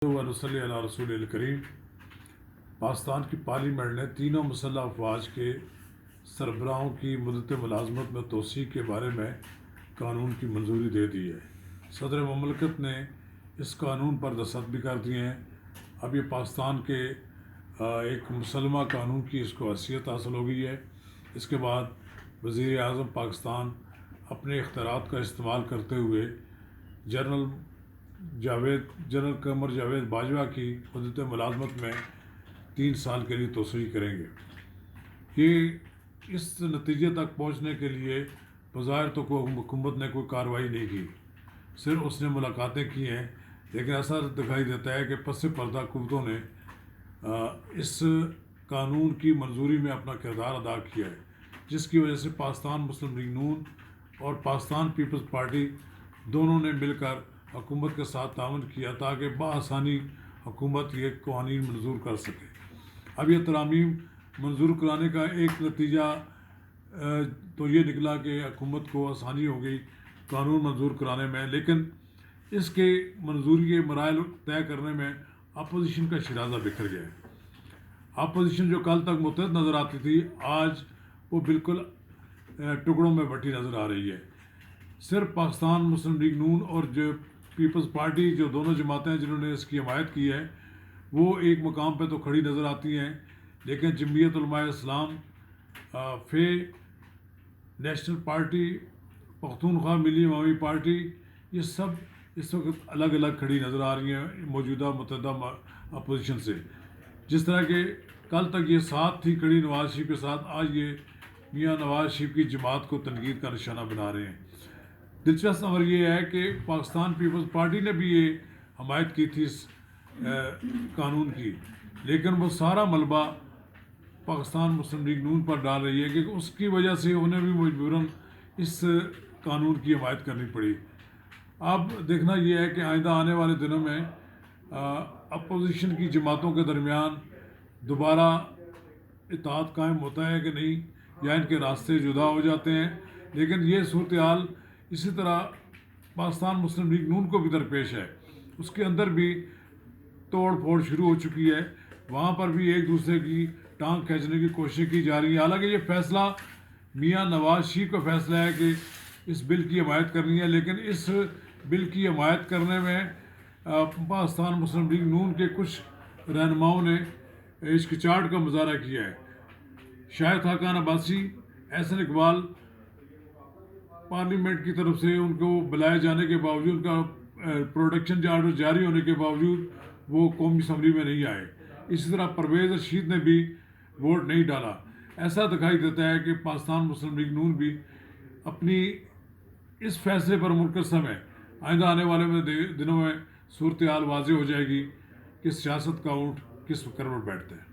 وصلی علی رسول الکریم۔ پاکستان کی پارلیمنٹ نے تینوں مسلح افواج کے سربراہوں کی مدت ملازمت میں توسیع کے بارے میں قانون کی منظوری دے دی ہے۔ صدر مملکت نے اس قانون پر دستخط بھی کر دیے ہیں۔ اب یہ پاکستان کے ایک مسلمہ قانون کی اس کو حیثیت حاصل ہو گئی ہے۔ اس کے بعد وزیر اعظم پاکستان اپنے اختیارات کا استعمال کرتے ہوئے جنرل قمر جاوید باجوہ کی مدت ملازمت میں 3 سال کے لیے توسیع کریں گے۔ یہ اس نتیجے تک پہنچنے کے لیے بظاہر تو حکومت نے کوئی کارروائی نہیں کی، صرف اس نے ملاقاتیں کی ہیں، لیکن ایسا دکھائی دیتا ہے کہ پس پردہ قوتوں نے اس قانون کی منظوری میں اپنا کردار ادا کیا ہے، جس کی وجہ سے پاکستان مسلم لیگ نون اور پاکستان پیپلز پارٹی دونوں نے مل کر حکومت کے ساتھ تعاون کیا تاکہ بآسانی حکومت یہ قوانین منظور کر سکے۔ اب یہ ترامیم منظور کرانے کا ایک نتیجہ تو یہ نکلا کہ حکومت کو آسانی ہو گئی قانون منظور کرانے میں، لیکن اس کے منظوری کے مراحل طے کرنے میں اپوزیشن کا شیرازہ بکھر گیا ہے۔ اپوزیشن جو کل تک متحد نظر آتی تھی، آج وہ بالکل ٹکڑوں میں بٹی نظر آ رہی ہے۔ صرف پاکستان مسلم لیگ نون اور جو پیپلز پارٹی، جو دونوں جماعتیں جنہوں نے اس کی حمایت کی ہے، وہ ایک مقام پہ تو کھڑی نظر آتی ہیں، لیکن جمعیت علماء اسلام، فے، نیشنل پارٹی، پختونخوا ملی عوامی پارٹی، یہ سب اس وقت الگ الگ کھڑی نظر آ رہی ہیں موجودہ متحدہ اپوزیشن سے۔ جس طرح کہ کل تک یہ ساتھ تھی کھڑی نواز شریف کے ساتھ، آج یہ میاں نواز شریف کی جماعت کو تنقید کا نشانہ بنا رہے ہیں۔ دلچسپ امر یہ ہے کہ پاکستان پیپلز پارٹی نے بھی یہ حمایت کی تھی اس قانون کی، لیکن وہ سارا ملبہ پاکستان مسلم لیگ نون پر ڈال رہی ہے کہ اس کی وجہ سے انہیں بھی مجبوراً اس قانون کی حمایت کرنی پڑی۔ اب دیکھنا یہ ہے کہ آئندہ آنے والے دنوں میں اپوزیشن کی جماعتوں کے درمیان دوبارہ اتحاد قائم ہوتا ہے کہ نہیں، یا ان کے راستے جدا ہو جاتے ہیں۔ لیکن یہ صورتحال اسی طرح پاکستان مسلم لیگ نون کو بھی درپیش ہے، اس کے اندر بھی توڑ پھوڑ شروع ہو چکی ہے، وہاں پر بھی ایک دوسرے کی ٹانگ کھینچنے کی کوشش کی جا رہی ہے۔ حالانکہ یہ فیصلہ میاں نواز شریف کا فیصلہ ہے کہ اس بل کی حمایت کرنی ہے، لیکن اس بل کی حمایت کرنے میں پاکستان مسلم لیگ نون کے کچھ رہنماؤں نے ہچکچاہٹ کا مظاہرہ کیا ہے۔ شاہد خاقان عباسی، احسن اقبال پارلیمنٹ کی طرف سے ان کو بلائے جانے کے باوجود، ان کا پروٹیکشن آرڈر جاری ہونے کے باوجود وہ قومی اسمبلی میں نہیں آئے۔ اسی طرح پرویز رشید نے بھی ووٹ نہیں ڈالا۔ ایسا دکھائی دیتا ہے کہ پاکستان مسلم لیگ نون بھی اپنی اس فیصلے پر منقسم ہے۔ آئندہ آنے والے دنوں میں صورتحال واضح ہو جائے گی کہ سیاست کا اونٹ کس کروٹ بیٹھتا ہے۔